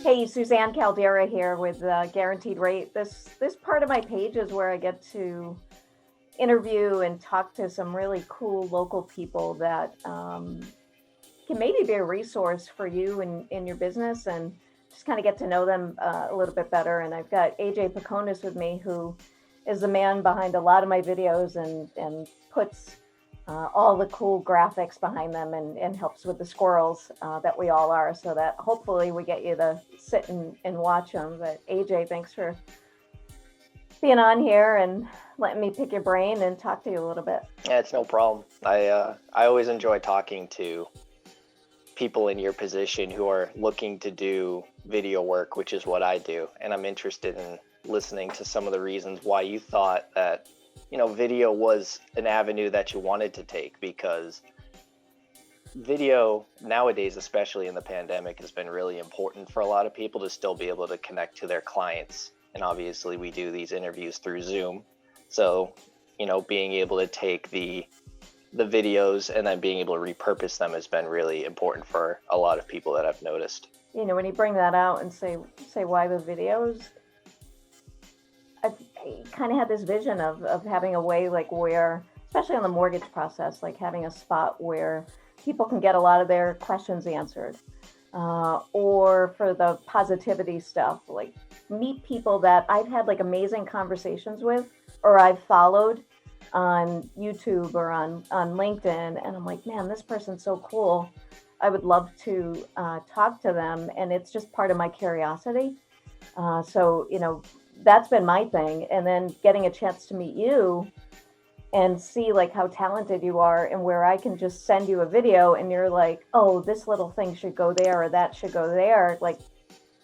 Hey, Suzanne Caldera here with Guaranteed Rate. This part of my page is where I get to interview and talk to some really cool local people that can maybe be a resource for you in your business and just kind of get to know them a little bit better. And I've got AJ Pecukonis with me, who is the man behind a lot of my videos and puts all the cool graphics behind them and helps with the squirrels that we all are, so that hopefully we get you to sit and watch them. But AJ, thanks for being on here and letting me pick your brain and talk to you a little bit. Yeah, it's no problem. I always enjoy talking to people in your position who are looking to do video work, which is what I do. And I'm interested in listening to some of the reasons why you thought that, video was an avenue that you wanted to take, because video nowadays, especially in the pandemic, has been really important for a lot of people to still be able to connect to their clients. And obviously we do these interviews through Zoom. So, being able to take the videos and then being able to repurpose them has been really important for a lot of people that I've noticed. When you bring that out and say why the videos, I kind of had this vision of having a way like where, especially on the mortgage process, like having a spot where people can get a lot of their questions answered, or for the positivity stuff, like meet people that I've had like amazing conversations with, or I've followed on YouTube or on LinkedIn, and I'm like, man, this person's so cool. I would love to talk to them, and it's just part of my curiosity. So that's been my thing. And then getting a chance to meet you and see like how talented you are, and where I can just send you a video and you're like, oh, this little thing should go there or that should go there. Like,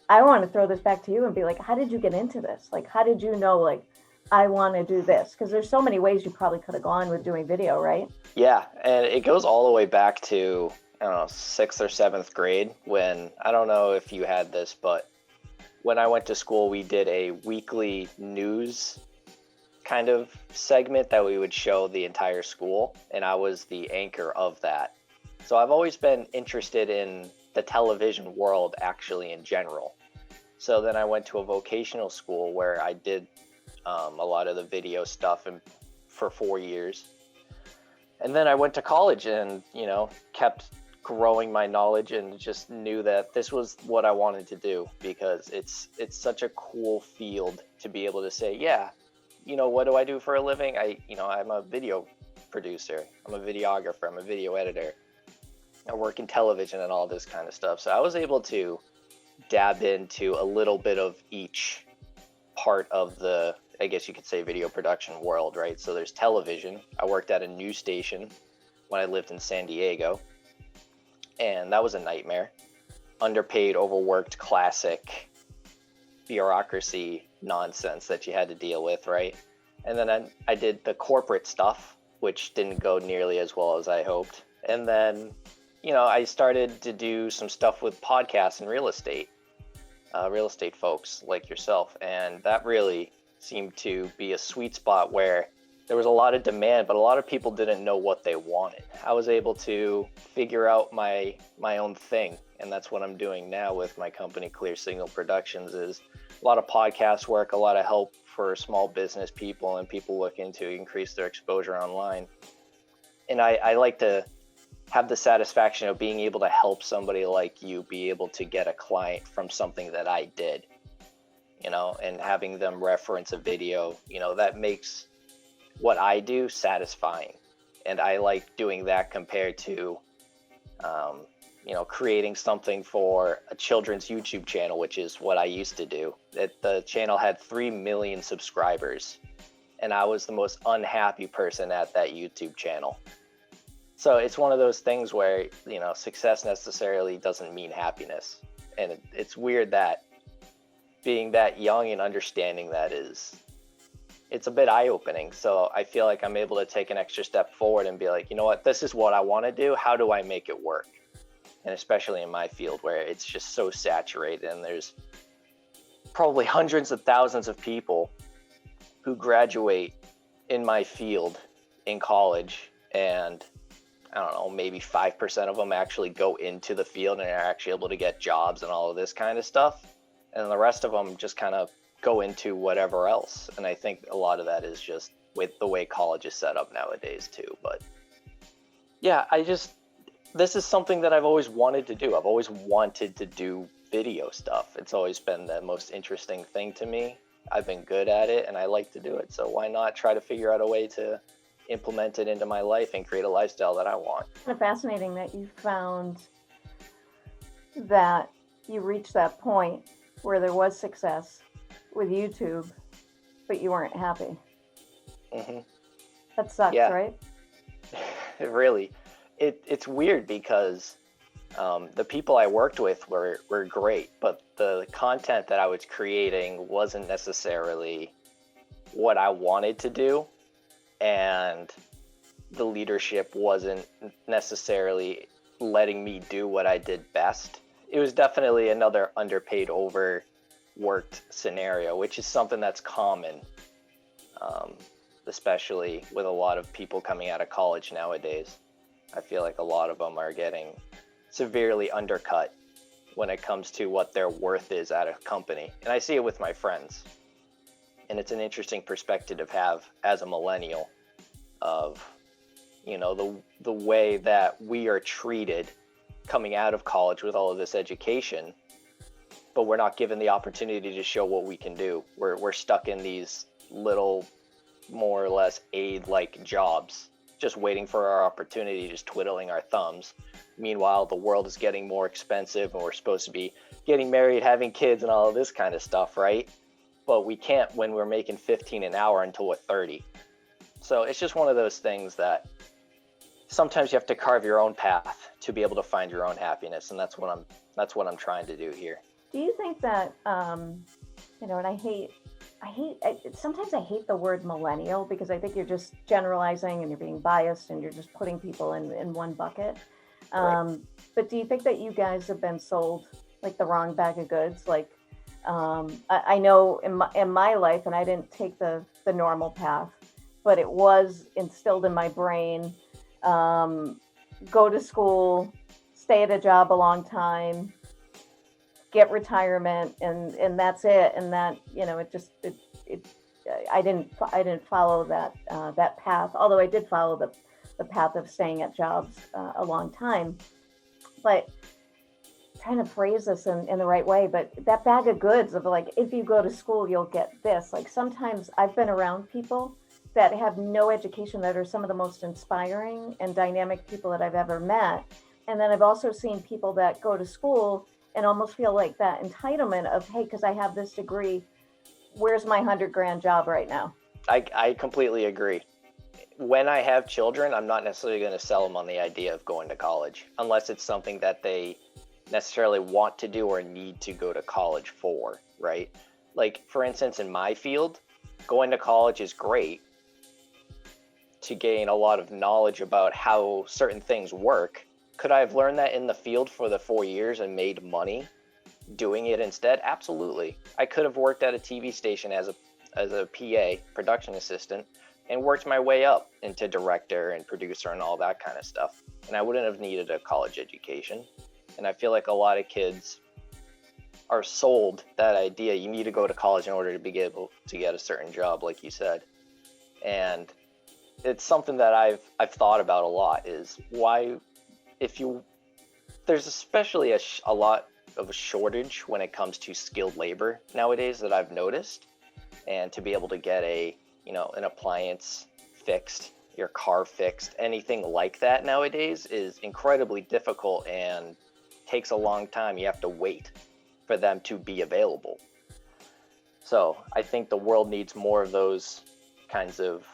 I want to throw this back to you and be like, how did you get into this? Like, how did you know, like, I want to do this? Because there's so many ways you probably could have gone with doing video, right? Yeah, and it goes all the way back to, I don't know, 6th or 7th grade, when, I don't know if you had this, but when I went to school, we did a weekly news kind of segment that we would show the entire school, and I was the anchor of that. So I've always been interested in the television world, actually, in general. So then I went to a vocational school where I did a lot of the video stuff for 4 years. And then I went to college and, kept growing my knowledge, and just knew that this was what I wanted to do, because it's such a cool field to be able to say, yeah, what do I do for a living? I'm a video producer, I'm a videographer, I'm a video editor, I work in television and all this kind of stuff. So I was able to dab into a little bit of each part of the, I guess you could say, video production world, right? So there's television. I worked at a news station when I lived in San Diego, and that was a nightmare. Underpaid, overworked, classic bureaucracy nonsense that you had to deal with, right? And then I did the corporate stuff, which didn't go nearly as well as I hoped. And then, I started to do some stuff with podcasts and real estate folks like yourself. And that really seemed to be a sweet spot where there was a lot of demand, but a lot of people didn't know what they wanted. I was able to figure out my own thing, and that's what I'm doing now with my company, Clear Signal Productions, is a lot of podcast work, a lot of help for small business people and people looking to increase their exposure online. And I like to have the satisfaction of being able to help somebody like you be able to get a client from something that I did, and having them reference a video, that makes what I do satisfying. And I like doing that compared to, creating something for a children's YouTube channel, which is what I used to do. The channel had 3 million subscribers, and I was the most unhappy person at that YouTube channel. So it's one of those things where, success necessarily doesn't mean happiness. And it's weird that being that young and understanding that it's a bit eye-opening. So I feel like I'm able to take an extra step forward and be like, you know what, this is what I want to do. How do I make it work? And especially in my field where it's just so saturated, and there's probably hundreds of thousands of people who graduate in my field in college, and I don't know, maybe 5% of them actually go into the field and are actually able to get jobs and all of this kind of stuff. and the rest of them just kind of go into whatever else. And I think a lot of that is just with the way college is set up nowadays too. But yeah, this is something that I've always wanted to do. I've always wanted to do video stuff. It's always been the most interesting thing to me. I've been good at it and I like to do it. So why not try to figure out a way to implement it into my life and create a lifestyle that I want? Kind of fascinating that you found that you reached that point where there was success with YouTube, but you weren't happy. Mm-hmm. That sucks, right? It really, it's weird because the people I worked with were great, but the content that I was creating wasn't necessarily what I wanted to do, and the leadership wasn't necessarily letting me do what I did best. It was definitely another underpaid, overworked scenario, which is something that's common, especially with a lot of people coming out of college nowadays. I feel like a lot of them are getting severely undercut when it comes to what their worth is at a company. And I see it with my friends. And it's an interesting perspective to have as a millennial of, you know, the way that we are treated coming out of college with all of this education, but we're not given the opportunity to show what we can do. We're stuck in these little, more or less aid-like jobs, just waiting for our opportunity, just twiddling our thumbs. Meanwhile, the world is getting more expensive and we're supposed to be getting married, having kids and all of this kind of stuff, right? But we can't when we're making 15 an hour until we're 30. So it's just one of those things that sometimes you have to carve your own path to be able to find your own happiness, and that's what I'm trying to do here. Do you think that you know, and sometimes I hate the word millennial because I think you're just generalizing and you're being biased and you're just putting people in one bucket. Right. But do you think that you guys have been sold like the wrong bag of goods? Like, I know in my life, and I didn't take the normal path, but it was instilled in my brain. Go to school, stay at a job a long time, get retirement, and that's it. And that, you know, I didn't follow that path. Although I did follow the path of staying at jobs a long time. But trying to phrase this in the right way, but that bag of goods of like, if you go to school, you'll get this. Like sometimes I've been around people that have no education that are some of the most inspiring and dynamic people that I've ever met. And then I've also seen people that go to school and almost feel like that entitlement of, hey, because I have this degree, where's my $100,000 job right now? I completely agree. When I have children, I'm not necessarily going to sell them on the idea of going to college, unless it's something that they necessarily want to do or need to go to college for, right? Like, for instance, in my field, going to college is great to gain a lot of knowledge about how certain things work. Could I have learned that in the field for the 4 years and made money doing it instead? Absolutely. I could have worked at a TV station as a PA, production assistant, and worked my way up into director and producer and all that kind of stuff. And I wouldn't have needed a college education. And I feel like a lot of kids are sold that idea. You need to go to college in order to be able to get a certain job, like you said. And it's something that I've thought about a lot, is why, there's especially a lot of a shortage when it comes to skilled labor nowadays that I've noticed. And to be able to get an appliance fixed, your car fixed, anything like that nowadays is incredibly difficult and takes a long time. You have to wait for them to be available. So I think the world needs more of those kinds of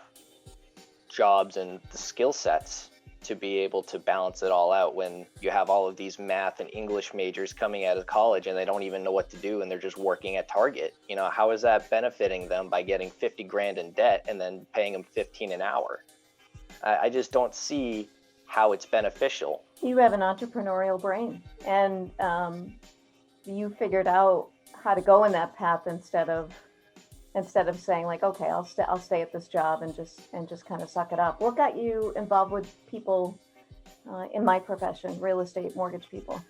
jobs and the skill sets to be able to balance it all out when you have all of these math and English majors coming out of college and they don't even know what to do and they're just working at Target. You know, how is that benefiting them by getting $50,000 in debt and then paying them 15 an hour? I just don't see how it's beneficial. You have an entrepreneurial brain, and you figured out how to go in that path instead of saying like, okay, I'll stay at this job and just kind of suck it up. What got you involved with people in my profession, real estate mortgage people?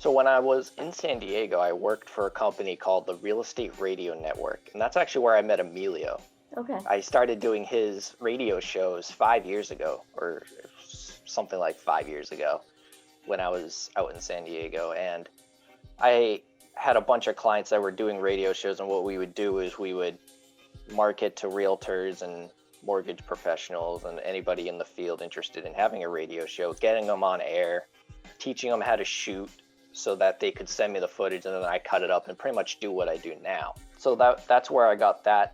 So when I was in San Diego, I worked for a company called the Real Estate Radio Network, and that's actually where I met Emilio. Okay. I started doing his radio shows 5 years ago, or something like 5 years ago, when I was out in San Diego. And I had a bunch of clients that were doing radio shows, and what we would do is we would market to realtors and mortgage professionals and anybody in the field interested in having a radio show, getting them on air, teaching them how to shoot so that they could send me the footage, and then I cut it up and pretty much do what I do now. So that's where I got that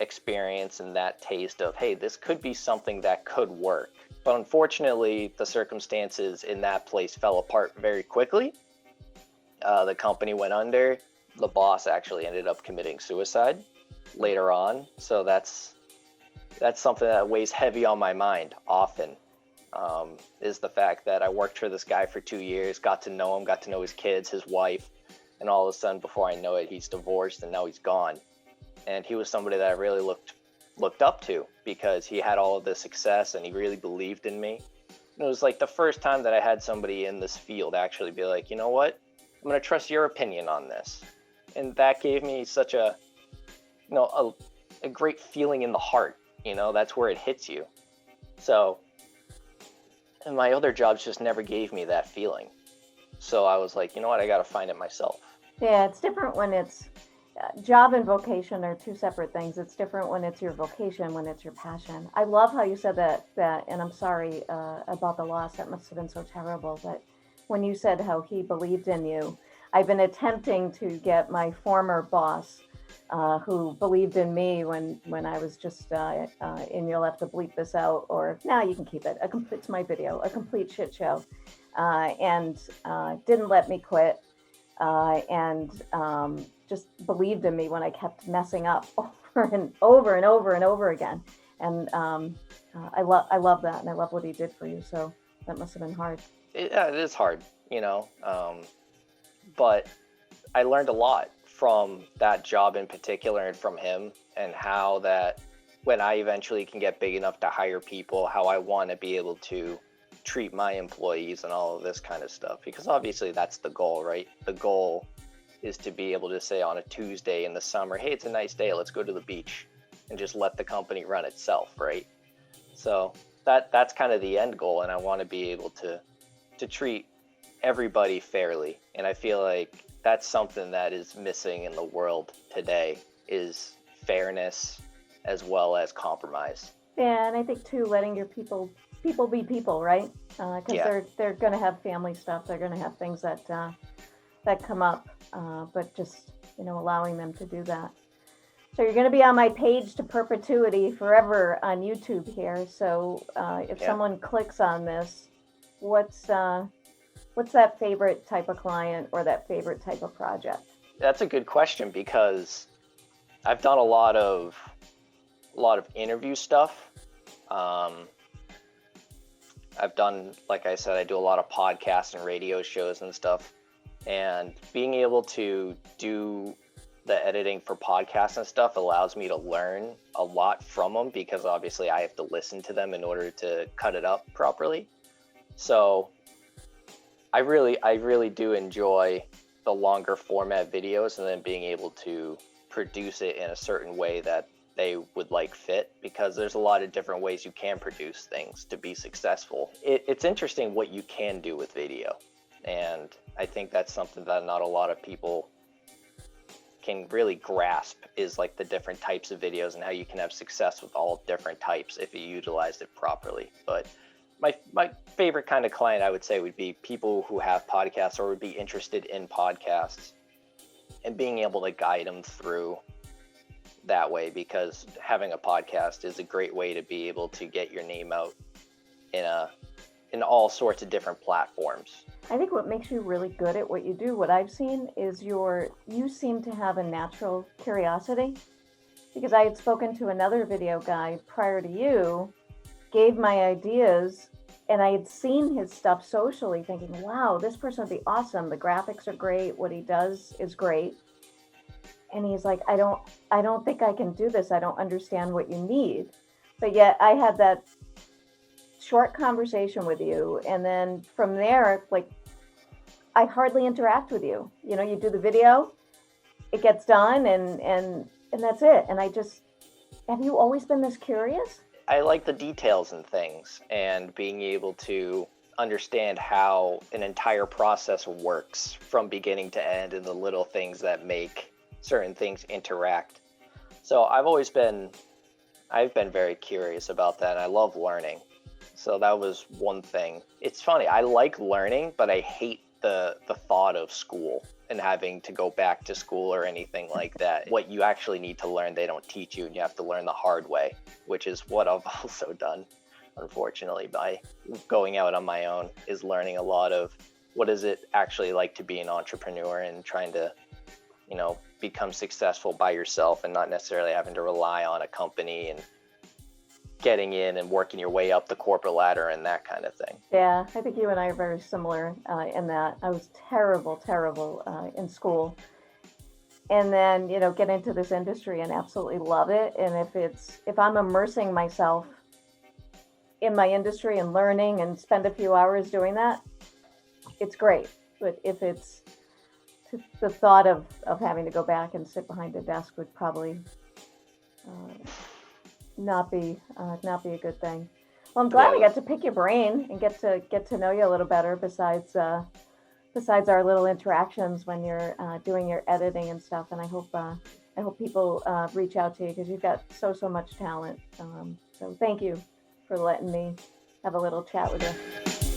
experience and that taste of, hey, this could be something that could work. But unfortunately, the circumstances in that place fell apart very quickly. The company went under. The boss actually ended up committing suicide later on. So that's something that weighs heavy on my mind often, is the fact that I worked for this guy for 2 years, got to know him, got to know his kids, his wife, and all of a sudden, before I know it, he's divorced and now he's gone. And he was somebody that I really looked up to because he had all of the success and he really believed in me. And it was like the first time that I had somebody in this field actually be like, you know what, I'm going to trust your opinion on this. And that gave me such a great feeling in the heart. That's where it hits you. So, and my other jobs just never gave me that feeling. So I was like, you know what, I got to find it myself. Yeah, it's different when it's job and vocation are two separate things. It's different when it's your vocation, when it's your passion. I love how you said that, and I'm sorry about the loss. That must have been so terrible. But when you said how he believed in you, I've been attempting to get my former boss, who believed in me when I was just, and you'll have to bleep this out, or now you can keep it. It's my video, a complete shit show, and didn't let me quit, and just believed in me when I kept messing up over and over and over and over again. And I love that, and I love what he did for you. So that must have been hard. It is hard, but I learned a lot from that job in particular and from him, and how that when I eventually can get big enough to hire people, how I want to be able to treat my employees and all of this kind of stuff. Because obviously that's the goal, right? The goal is to be able to say on a Tuesday in the summer, hey, it's a nice day, let's go to the beach, and just let the company run itself, right? So that's kind of the end goal, and I want to be able to treat everybody fairly. And I feel like that's something that is missing in the world today, is fairness as well as compromise. Yeah, and I think too, letting your people be people, right? Because they're going to have family stuff, they're going to have things that come up, but just allowing them to do that. So you're going to be on my page to perpetuity forever on YouTube here. So if someone clicks on this, what's that favorite type of client or that favorite type of project? That's a good question, because I've done a lot of interview stuff. I've done, like I said, I do a lot of podcasts and radio shows and stuff. And being able to do the editing for podcasts and stuff allows me to learn a lot from them, because obviously I have to listen to them in order to cut it up properly. So I really do enjoy the longer format videos, and then being able to produce it in a certain way that they would like fit, because there's a lot of different ways you can produce things to be successful. It's interesting what you can do with video. And I think that's something that not a lot of people can really grasp, is like the different types of videos and how you can have success with all different types if you utilize it properly. But my favorite kind of client, I would say, would be people who have podcasts or would be interested in podcasts, and being able to guide them through that way, because having a podcast is a great way to be able to get your name out in all sorts of different platforms. I think what makes you really good at what you do, what I've seen, is you seem to have a natural curiosity. Because I had spoken to another video guy prior to you, gave my ideas, and I had seen his stuff socially, thinking, wow, this person would be awesome. The graphics are great. What he does is great. And he's like, I don't think I can do this. I don't understand what you need. But yet I had that short conversation with you. And then from there, like, I hardly interact with you. You know, you do the video, it gets done, and that's it. And I just, have you always been this curious? I like the details and things and being able to understand how an entire process works from beginning to end and the little things that make certain things interact. So I've been very curious about that, and I love learning. So that was one thing. It's funny, I like learning, but I hate the thought of school and having to go back to school or anything like that. What you actually need to learn, they don't teach you, and you have to learn the hard way, which is what I've also done, unfortunately, by going out on my own, is learning a lot of what is it actually like to be an entrepreneur and trying to, you know, become successful by yourself and not necessarily having to rely on a company and getting in and working your way up the corporate ladder and that kind of thing. Yeah, I think you and I are very similar in that. I was terrible in school, and then get into this industry and absolutely love it. And if I'm immersing myself in my industry and learning and spend a few hours doing that, it's great. But if it's the thought of having to go back and sit behind a desk would probably not be a good thing. Well, I'm glad we got to pick your brain and get to know you a little better. Besides our little interactions when you're doing your editing and stuff, and I hope people reach out to you because you've got so much talent. So thank you for letting me have a little chat with you.